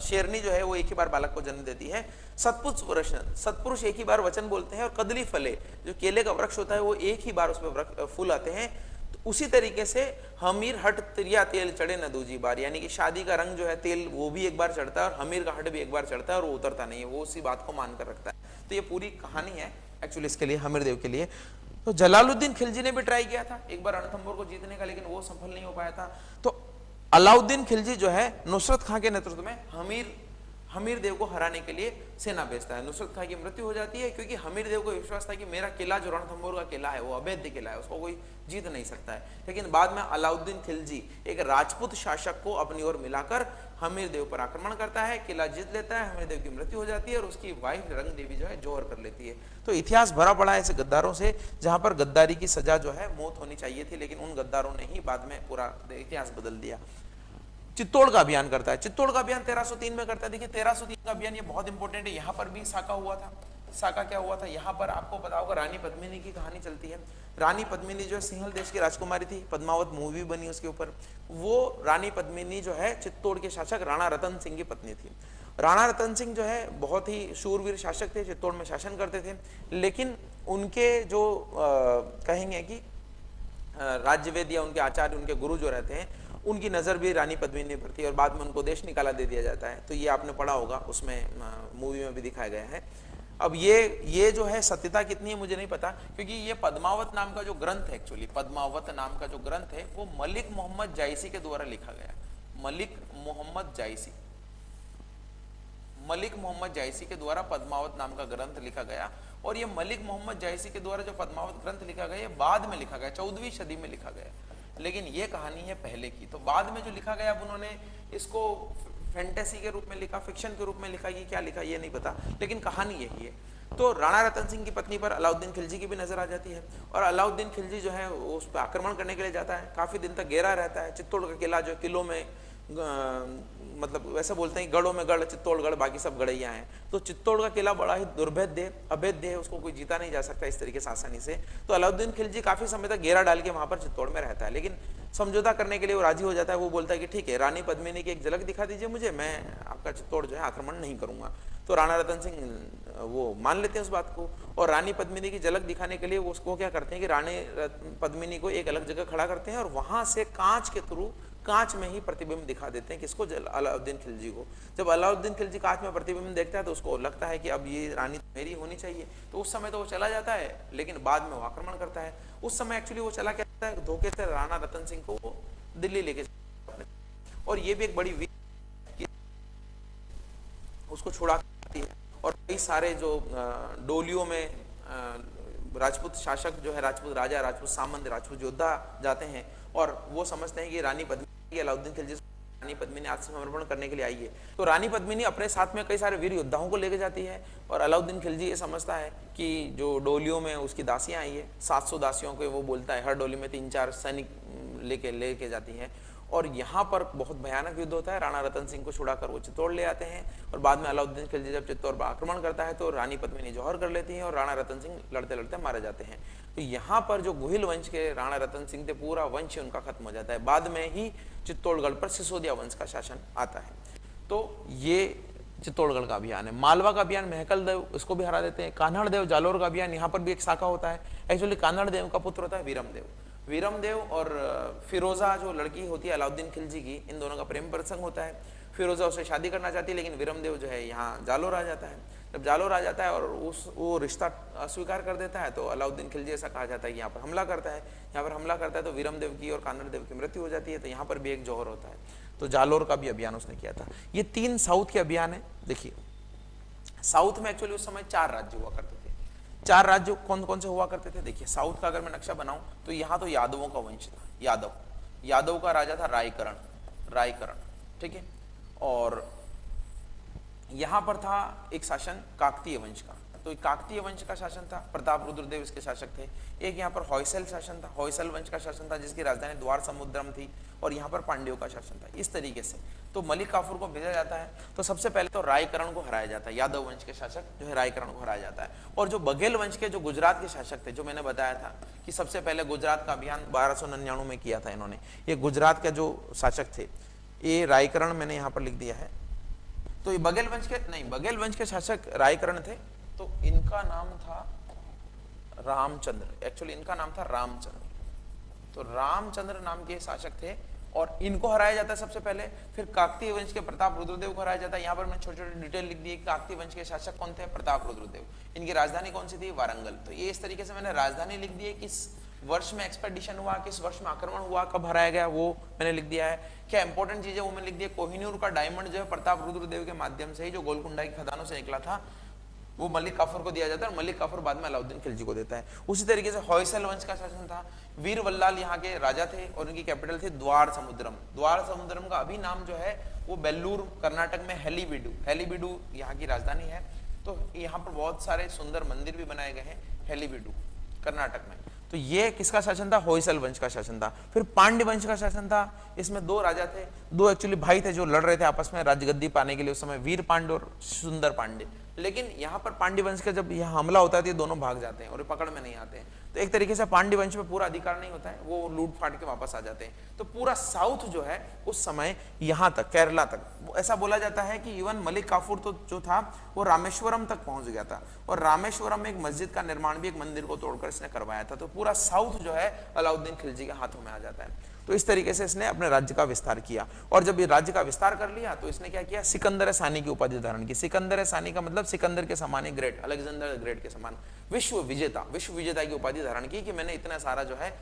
शेरनी जो है वो एक ही बार बालक को जन्म देती है। सतपुरुष एक ही बार वचन बोलते हैं, और कदली फले, जो केले का वृक्ष होता है वो एक ही बार उसमें फूल आते हैं। तो उसी तरीके से हमीर हट तिरिया तेल चढ़े न दूजी बार, यानी कि शादी का रंग जो है तेल वो भी एक बार चढ़ता है और हमीर का हट भी एक बार चढ़ता है, और वो उतरता नहीं है, वो उसी बात को मान कर रखता है। तो ये पूरी कहानी है एक्चुअली इसके लिए, हमीर देव के लिए। तो जलालुद्दीन खिलजी ने भी ट्राई किया था एक बार रणथंबोर को जीतने का, लेकिन वो सफल नहीं हो पाया था। तो अलाउद्दीन खिलजी जो है नुसरत खां के नेतृत्व में हमीर देव को हराने के लिए सेना भेजता है। नुसरत खां की मृत्यु हो जाती है क्योंकि हमीर देव को विश्वास था कि मेरा किला जो रणथंबोर का किला है वो अवैध किला है, उसको कोई जीत नहीं सकता है। लेकिन बाद में अलाउद्दीन खिलजी एक राजपूत शासक को अपनी ओर मिलाकर हमीर देव पर आक्रमण करता है, किला जीत लेता है, हमीर देव की मृत्यु हो जाती है, और उसकी वाइफ रंग देवी जो है जोहर कर लेती है। तो इतिहास भरा पड़ा है ऐसे गद्दारों से, जहां पर गद्दारी की सजा जो है मौत होनी चाहिए थी, लेकिन उन गद्दारों ने ही बाद में पूरा इतिहास बदल दिया। चित्तौड़ का अभियान करता है। चित्तौड़ का अभियान 1303 में करता है। देखिए 1303 का अभियान ये बहुत इंपॉर्टेंट है। यहाँ पर भी साका हुआ था। साका क्या हुआ था, यहाँ पर आपको पता होगा रानी पद्मिनी की कहानी चलती है। रानी पद्मिनी जो है सिंहल देश की राजकुमारी थी, पद्मावत मूवी बनी उसके ऊपर। वो रानी पद्मिनी जो है चित्तौड़ के शासक राणा रतन सिंह की पत्नी थी। राणा रतन सिंह जो है बहुत ही शूरवीर शासक थे, चित्तौड़ में शासन करते थे, लेकिन उनके जो कहेंगे कि राज्यवेद या उनके आचार्य, उनके गुरु जो रहते हैं, उनकी नज़र भी रानी पद्मिनी पर थी, और बाद में उनको देश निकाला दे दिया जाता है। तो ये आपने पढ़ा होगा, उसमें मूवी में भी दिखाया गया है। अब ये जो है सत्यता कितनी है मुझे नहीं पता, क्योंकि ये पद्मावत नाम का जो ग्रंथ है, एक्चुअली पद्मावत नाम का जो ग्रंथ है वो मलिक मोहम्मद जायसी के द्वारा लिखा गया। मलिक मोहम्मद जायसी, मलिक मोहम्मद जायसी के द्वारा पद्मावत नाम का ग्रंथ लिखा गया। और ये मलिक मोहम्मद जायसी के द्वारा जो पद्मावत ग्रंथ लिखा गया, ये बाद में लिखा गया, 14वीं सदी में लिखा गया, लेकिन ये कहानी है पहले की। तो बाद में जो लिखा गया, अब उन्होंने इसको फैंटेसी के रूप में लिखा, फिक्शन के रूप में लिखा, ये क्या लिखा ये नहीं पता, लेकिन कहानी यही है। तो राणा रतन सिंह की पत्नी पर अलाउद्दीन खिलजी की भी नजर आ जाती है, और अलाउद्दीन खिलजी जो है उस पर आक्रमण करने के लिए जाता है, काफी दिन तक घेरा रहता है। चित्तौड़ का किला जो किलों में मतलब वैसे बोलते हैं गढ़ों में गढ़, चित्तौड़गढ़, बाकी सब गढ़ैया हैं। तो चित्तौड़ का किला बड़ा ही दुर्भेद्य अभेद्य है, उसको कोई जीता नहीं जा सकता इस तरीके से आसानी से। तो अलाउद्दीन खिलजी काफी समय तक घेरा डाल के वहां पर चित्तौड़ में रहता है, लेकिन समझौता करने के लिए वो राजी हो जाता है। वो बोलता है कि ठीक है, रानी पद्मिनी की एक झलक दिखा दीजिए मुझे, मैं आपका चित्तौड़ जो है आक्रमण नहीं करूंगा। तो राणा रतन सिंह वो मान लेते हैं उस बात को, और रानी पद्मिनी की झलक दिखाने के लिए वो उसको क्या करते हैं कि रानी पद्मिनी को एक अलग जगह खड़ा करते हैं, और वहां से कांच के थ्रू, कांच में ही प्रतिबिंब दिखा देते हैं किसको, अलाउद्दीन खिलजी को। जब अलाउद्दीन खिलजी कांच में प्रतिबिंब देखता है तो उसको लगता है कि अब ये रानी मेरी होनी चाहिए। तो उस समय तो वो चला जाता है, लेकिन बाद में वो आक्रमण करता है। उस समय एक्चुअली वो चला क्या है, धोखे से राणा रतन सिंह को वो दिल्ली लेके जाता है, और ये भी एक बड़ी वीर उसको छुड़ाती है। और कई सारे जो डोलियों में राजपूत शासक जो है, राजपूत राजा, राजपूत सामंत, राजपूत योद्धा जाते हैं, और वो समझते हैं कि रानी पद्मिनी अलाउद्दीन खिलजी रानी पद्मिनी आत्मसमर्पण करने के लिए आई है। तो रानी पद्मिनी अपने साथ में कई सारे वीर योद्धाओं को लेके जाती है, और अलाउद्दीन खिलजी ये समझता है कि जो डोलियों में उसकी दासियां आई है, 700 दासियों को वो बोलता है, हर डोली में 3-4 सैनिक लेके जाती है। और यहाँ पर बहुत भयानक युद्ध होता है। राणा रतन सिंह को छुड़ाकर वो चित्तौड़ ले आते हैं, और बाद में अलाउद्दीन खिलजी जब चित्तौड़ पर आक्रमण करता है तो रानी पद्मिनी जौहर कर लेती है, और राणा रतन सिंह लड़ते लड़ते मारे जाते हैं। तो यहाँ पर जो गोहिल वंश के राणा रतन सिंह थे, पूरा वंश उनका खत्म हो जाता है। बाद में ही चित्तौड़गढ़ पर सिसोदिया वंश का शासन आता है। तो ये चित्तौड़गढ़ का अभियान है। मालवा का अभियान महकल देव, इसको भी हरा देते हैं। कान्हड़ देव जालोर का अभियान, यहाँ पर भी एक शाखा होता है। एक्चुअली कान्हड़ देव का पुत्र होता है वीरमदेव। वीरमदेव और फिरोजा जो लड़की होती है अलाउद्दीन खिलजी की, इन दोनों का प्रेम प्रसंग होता है। फिरोजा उससे शादी करना चाहती है, लेकिन वीरमदेव जो है यहाँ जालोर आ जाता है। जब जालोर आ जाता है और वो रिश्ता अस्वीकार कर देता है, तो अलाउद्दीन खिलजी, ऐसा कहा जाता है कि यहाँ पर हमला करता है। यहाँ पर हमला करता है तो वीरमदेव की और कान्हड़ देव की मृत्यु हो जाती है। तो यहाँ पर भी एक जौहर होता है। तो जालोर का भी अभियान उसने किया था। ये 3 साउथ के अभियान है। देखिए, साउथ में एक्चुअली उस समय 4 राज्य हुआ करते थे। 4 राज्य कौन कौन से हुआ करते थे? देखिए, साउथ का अगर मैं नक्शा बनाऊं तो यहाँ तो यादवों का वंश था। यादव का राजा था रायकरण, ठीक है। और यहां पर था एक शासन काकतीय वंश का, तो काकतीय वंश का शासन था, प्रताप रुद्रदेव इसके शासक थे। एक यहाँ पर होयसल शासन था, होयसल वंश का शासन था, जिसकी राजधानी द्वार समुद्रम थी। और यहाँ पर पांड्यों का शासन था। इस तरीके से तो मलिक काफूर को भेजा जाता है। तो सबसे पहले तो रायकरण को हराया जाता है, यादव वंश के शासक जो है रायकरण को हराया जाता है। और जो बघेल वंश के जो गुजरात के शासक थे, जो मैंने बताया था कि सबसे पहले गुजरात का अभियान 1299 में किया था इन्होंने, ये गुजरात के जो शासक थे, ये रायकरण मैंने यहाँ पर लिख दिया है। तो ये बघेल वंश के शासक रायकरण थे। तो इनका नाम था रामचंद्र, एक्चुअली इनका नाम था रामचंद्र। तो रामचंद्र नाम के शासक थे, और इनको हराया जाता है सबसे पहले। फिर काकतीय वंश के प्रताप रुद्रदेव को हराया जाता है। यहाँ पर मैंने छोटे छोटे डिटेल लिख दिए। काकतीय वंश के शासक कौन थे? प्रताप रुद्रदेव। इनकी राजधानी कौन सी थी? वारंगल। तो ये इस तरीके से मैंने राजधानी लिख दी है, किस वर्ष में एक्सपेडिशन हुआ, किस वर्ष में आक्रमण हुआ, कब हराया गया, वो मैंने लिख दिया है। क्या इंपॉर्टेंट चीज है वो मैंने लिख दिया। कोहिनूर का डायमंड जो है प्रताप रुद्रदेव के माध्यम से ही, जो गोलकुंडा की खदानों से निकला था, वो मलिक काफूर को दिया जाता है, और मलिक काफूर बाद में अलाउद्दीन खिलजी को देता है। उसी तरीके से होयसल वंश का शासन था। वीर वल्लाल यहाँ के राजा थे, और उनकी कैपिटल थी द्वार समुद्रम। द्वार समुद्रम का अभी नाम जो है वो बेल्लूर, कर्नाटक में हेलीबीडू यहाँ की राजधानी है। तो यहाँ पर बहुत सारे सुंदर मंदिर भी बनाए गए हैं हेलीबीडू, कर्नाटक में। तो ये किसका शासन था? होयसल वंश का शासन था। फिर पांड्य वंश का शासन था। इसमें 2 राजा थे, 2 एक्चुअली भाई थे जो लड़ रहे थे आपस में राजगद्दी पाने के लिए उस समय, वीर पांड्य और सुंदर पांड्य। लेकिन यहाँ पर पांड्य वंश का जब यहाँ हमला होता है तो ये दोनों भाग जाते हैं और ये पकड़ में नहीं आते हैं। तो एक तरीके से पांड्य वंश में पूरा अधिकार नहीं होता है, वो लूट फाट के वापस आ जाते हैं। तो पूरा साउथ जो है उस समय यहाँ तक, केरला तक, ऐसा बोला जाता है कि इवन मलिक काफूर तो जो था वो रामेश्वरम तक पहुंच गया था, और रामेश्वरम में एक मस्जिद का निर्माण भी, एक मंदिर को तोड़कर इसने करवाया था। तो पूरा साउथ जो है अलाउद्दीन खिलजी के हाथों में आ जाता है। तो इस तरीके से इसने अपने राज्य का विस्तार किया। और जब ये राज्य का विस्तार कर लिया तो इसने क्या किया, सिकंदर सानी की उपाधि धारण की। सिकंदर सानी का मतलब सिकंदर के समान ही ग्रेट, अलेक्जेंडर द ग्रेट के समान विश्व विजेता की उपाधि धारण की कि मैंने इतना सारा जो है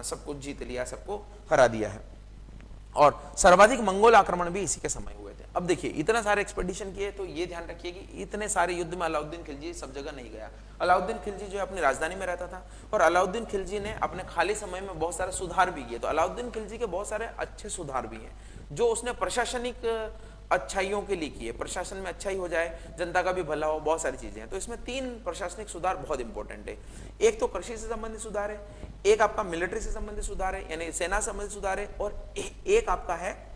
सब कुछ जीत लिया, सबको हरा दिया है। और सर्वाधिक मंगोल आक्रमण भी इसी के समय हुए थे। अब देखिए इतना सारे एक्सपेडिशन किए, तो ये ध्यान रखिए कि इतने सारे युद्ध में अलाउद्दीन खिलजी सब जगह नहीं गया। अलाउद्दीन खिलजी जो है अपनी राजधानी में रहता था, और अलाउद्दीन खिलजी ने अपने खाली समय में बहुत सारे सुधार भी किए। तो अलाउद्दीन खिलजी के बहुत सारे अच्छे सुधार भी हैं जो उसने प्रशासनिक अच्छाइयों के लिए किए, प्रशासन में अच्छाई हो जाए, जनता का भी भला हो, बहुत सारी चीजें हैं। तो इसमें 3 प्रशासनिक सुधार बहुत इंपॉर्टेंट है। एक तो कृषि से संबंधित सुधार है, एक आपका मिलिट्री से संबंधित सुधार है यानी सेना से संबंधित सुधार है, और एक आपका है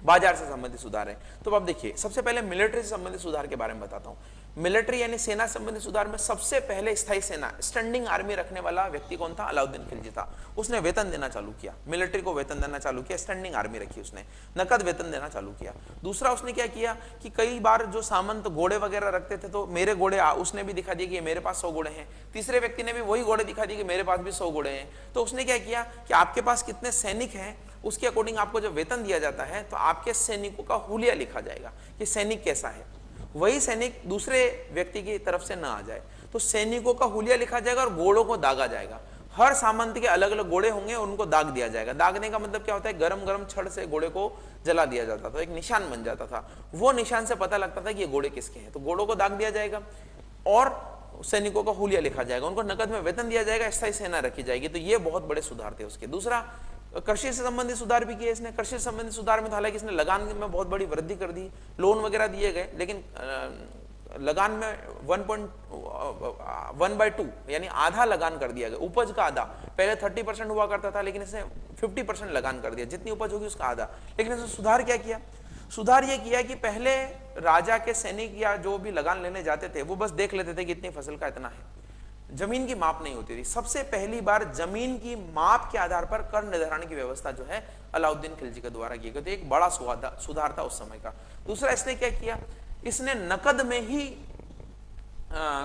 बाजार से संबंधित सुधार है। तो अब देखिए सबसे पहले मिलिट्री से संबंधित सुधार के बारे में बताता हूं। मिलिट्री यानी सेना संबंधित सुधार में सबसे पहले स्थायी सेना, स्टैंडिंग आर्मी रखने वाला व्यक्ति कौन था, अलाउद्दीन खिलजी था। उसने वेतन देना चालू किया, मिलिट्री को वेतन देना चालू किया, स्टैंडिंग आर्मी रखी उसने, नकद वेतन देना चालू किया। दूसरा उसने क्या किया कि कई बार जो सामंत घोड़े वगैरह रखते थे, तो मेरे घोड़े, उसने भी दिखा दिया कि मेरे पास 100 घोड़े हैं। तीसरे व्यक्ति ने भी वही घोड़े दिखा दिए कि मेरे पास भी 100 घोड़े हैं। तो उसने क्या किया कि आपके पास कितने सैनिक हैं उसके अकॉर्डिंग आपको जब वेतन दिया जाता है तो आपके सैनिकों का हुलिया लिखा जाएगा कि सैनिक कैसा है, वही सैनिक दूसरे व्यक्ति की तरफ से ना आ जाए। तो सैनिकों का हुलिया लिखा जाएगा और घोड़ों को दागा जाएगा। हर सामंत के अलग अलग घोड़े होंगे और उनको दाग दिया जाएगा। दागने का मतलब क्या होता है, गरम गरम छड़ से घोड़े को जला दिया जाता था, एक निशान बन जाता था। वो निशान से पता लगता था कि ये घोड़े किसके हैं। तो घोड़ों को दाग दिया जाएगा और सैनिकों का हुलिया लिखा जाएगा, उनको नकद में वेतन दिया जाएगा, स्थायी सेना रखी जाएगी। तो ये बहुत बड़े सुधार थे उसके। दूसरा कृषि से संबंधित सुधार भी किए इसने। कृषि से संबंधित सुधार में हालांकि इसने लगान में बहुत बड़ी वृद्धि कर दी, लोन वगैरह दिए गए, लेकिन लगान में 1/2 यानी आधा लगान कर दिया गया, उपज का आधा। पहले 30% हुआ करता था, लेकिन इसने 50% लगान कर दिया, जितनी उपज होगी उसका आधा। लेकिन इसने सुधार क्या किया, सुधार ये किया कि पहले राजा के सैनिक या जो भी लगान लेने जाते थे वो बस देख लेते थे कि इतनी फसल का इतना है, जमीन की माप नहीं होती थी। सबसे पहली बार जमीन की माप के आधार पर कर निर्धारण की व्यवस्था जो है अलाउद्दीन खिलजी के द्वारा की गई। तो एक बड़ा सुधार था उस समय का। दूसरा इसने क्या किया, इसने नकद में ही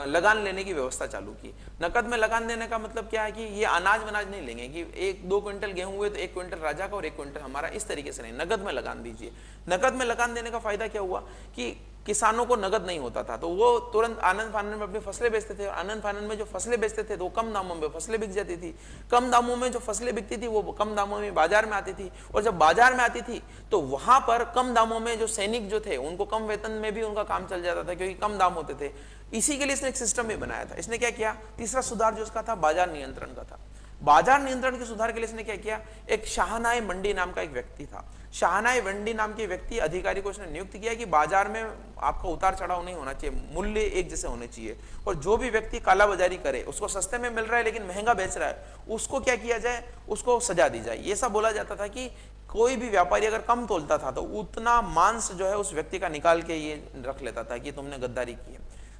लगान लेने की व्यवस्था चालू की। नकद में लगान देने का मतलब क्या है कि ये अनाज वनाज नहीं लेंगे कि 1-2 क्विंटल गेहूं हुए तो 1 क्विंटल राजा का और 1 क्विंटल हमारा, इस तरीके से नहीं, नकद में लगान दीजिए। नकद में लगान देने का फायदा क्या हुआ कि किसानों को नगद नहीं होता था, तो वो तुरंत आनंद फानन में अपनी फसलें बेचते थे। आनंद फानन में जो फसलें बेचते थे तो कम दामों में फसलें बिक जाती थी। कम दामों में जो फसलें बिकती थी वो कम दामों में बाजार में आती थी, और जब बाजार में आती थी तो वहां पर कम दामों में जो सैनिक जो थे उनको कम वेतन में भी उनका काम चल जाता था, क्योंकि कम दाम होते थे। इसी के लिए इसने एक सिस्टम भी बनाया था। इसने क्या किया, तीसरा सुधार जो उसका था बाजार नियंत्रण का था। बाजार नियंत्रण के सुधार के लिए इसने क्या किया, एक शाहनाई मंडी नाम का एक व्यक्ति था। शाहनाई मंडी नाम के व्यक्ति अधिकारी को उसने नियुक्त किया कि बाजार में आपका उतार चढ़ाव नहीं होना चाहिए, मूल्य एक जैसे होने चाहिए, और जो भी व्यक्ति कालाबाजारी करे, उसको सस्ते में मिल रहा है लेकिन महंगा बेच रहा है, उसको क्या किया जाए, उसको सजा दी जाए। ये सब बोला जाता था कि कोई भी व्यापारी अगर कम तोलता था तो उतना मांस जो है उस व्यक्ति का निकाल के ये रख लेता था कि तुमने गद्दारी की है।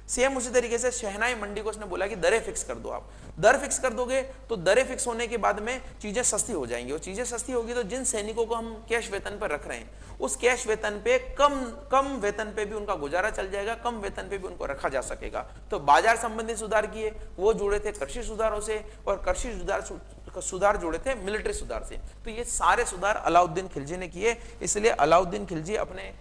सेम उसी तरीके से शहनाई मंडी को उसने बोला कि दरें फिक्स कर दो। आप दर फिक्स कर दोगे तो दरें फिक्स होने के बाद में चीजें सस्ती हो जाएंगी, और चीजें सस्ती होगी तो जिन सैनिकों को हम कैश वेतन पर रख रहे हैं उस कैश वेतन पे कम वेतन पे भी उनका गुजारा चल जाएगा, कम वेतन पे भी उनको रखा जा सकेगा। तो बाजार संबंधी सुधार किए, वो जुड़े थे कृषि सुधारों से, और कृषि सुधार जुड़े थे मिलिट्री सुधार से। तो ये सारे सुधार अलाउद्दीन खिलजी ने किए, इसलिए अलाउद्दीन खिलजी अपने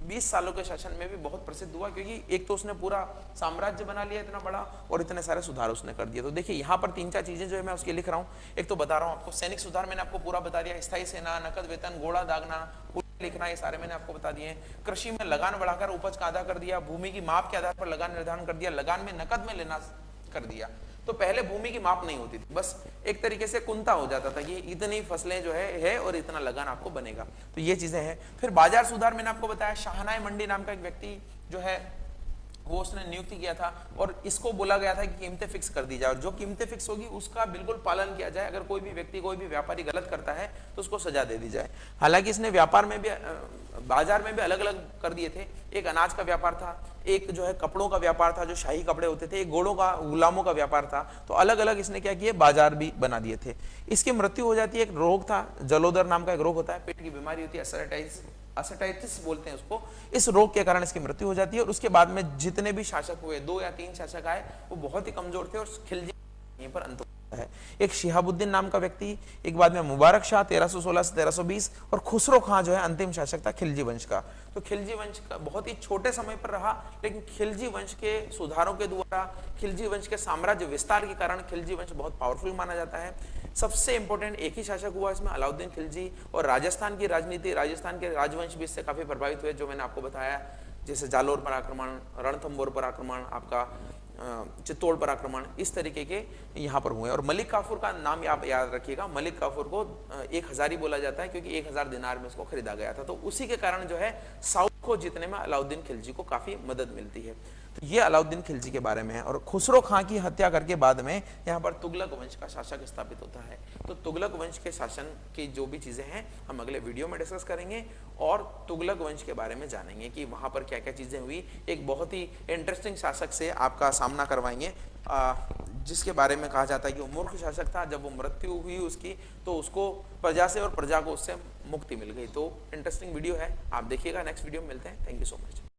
20 सालों के शासन में भी बहुत प्रसिद्ध हुआ, क्योंकि एक तो उसने पूरा साम्राज्य बना लिया इतना बड़ा, और इतने सारे सुधार उसने कर दिए। तो देखिए यहाँ पर 3-4 चीजें जो है मैं उसके लिख रहा हूँ। एक तो बता रहा हूँ आपको सैनिक सुधार, मैंने आपको पूरा बता दिया। स्थायी सेना, नकद वेतन, घोड़ा दागना, लिखना, ये सारे मैंने आपको बता दिए। कृषि में लगान बढ़ाकर उपज का आधा कर दिया, भूमि की माप के आधार पर लगान निर्धारण कर दिया, लगान में नकद में लेना कर दिया। तो पहले भूमि की माप नहीं होती थी, बस एक तरीके से कुंता हो जाता था कि इतनी फसलें जो है और इतना लगान आपको बनेगा। तो ये चीजें हैं। फिर बाजार सुधार मैंने आपको बताया, शाहनाई मंडी नाम का एक व्यक्ति जो है वो उसने नियुक्ति किया था, और इसको बोला गया था कि कीमतें फिक्स कर दी जाए, और जो कीमतें फिक्स होगी उसका बिल्कुल पालन किया जाए। अगर कोई भी व्यक्ति, कोई भी व्यापारी गलत करता है तो उसको सजा दे दी जाए। हालांकि इसने व्यापार में भी, बाजार में भी अलग अलग कर दिए थे। एक अनाज का व्यापार था, एक जो है कपड़ों का व्यापार था, जो शाही कपड़े होते थे, एक घोड़ों का, गुलामों का व्यापार था। तो अलग अलग इसने क्या किए, बाजार भी बना दिए थे। इसकी मृत्यु हो जाती है। एक रोग था, जलोदर नाम का एक रोग होता है, पेट की बीमारी होती है, असटाइटिस बोलते हैं उसको। इस रोग के कारण इसकी मृत्यु हो जाती है। और उसके बाद में जितने भी शासक हुए, 2 या 3 शासक आए, वो बहुत ही कमजोर थे, और खिलजी यहीं पर अंत हो है। एक शिहाबुद्दीन नाम का व्यक्ति, एक बाद में मुबारक शाह 1316 से 1320, और खुसरो खां जो है अंतिम शासक था खिलजी वंश का। तो खिलजी वंश का बहुत ही छोटे समय पर रहा, लेकिन खिलजी वंश के सुधारों के द्वारा, खिलजी वंश के साम्राज्य विस्तार के कारण खिलजी वंश बहुत पावरफुल माना जाता है। सबसे इंपॉर्टेंट एक ही शासक हुआ इसमें, अलाउद्दीन खिलजी, और राजस्थान की राजनीति, राजस्थान के राजवंश भी इससे काफी प्रभावित हुए, जो मैंने आपको बताया, जैसे जालोर पर आक्रमण, रणथंबोर पर आक्रमण, आपका चित्तौड़ पर आक्रमण, इस तरीके के यहाँ पर हुए। और मलिक काफूर का नाम आप याद रखिएगा, मलिक काफूर को 1000 बोला जाता है क्योंकि 1000 दिनार में इसको खरीदा गया था। तो उसी के कारण जो है साउथ को जीतने में अलाउद्दीन खिलजी को काफी मदद मिलती है। तो ये अलाउद्दीन खिलजी के बारे में है। और खुसरो खां की हत्या करके बाद में यहाँ पर तुगलक वंश का शासक स्थापित होता है। तो तुगलक वंश के शासन की जो भी चीजें हैं हम अगले वीडियो में डिस्कस करेंगे, और तुगलक वंश के बारे में जानेंगे कि वहां पर क्या क्या चीजें हुई। एक बहुत ही इंटरेस्टिंग शासक से आपका सामना करवाएंगे, जिसके बारे में कहा जाता है कि वो मूर्ख शासक था। जब वो मृत्यु हुई उसकी, तो उसको प्रजा से और प्रजा को उससे मुक्ति मिल गई। तो इंटरेस्टिंग वीडियो है, आप देखिएगा। नेक्स्ट वीडियो में मिलते हैं। Thank you so much.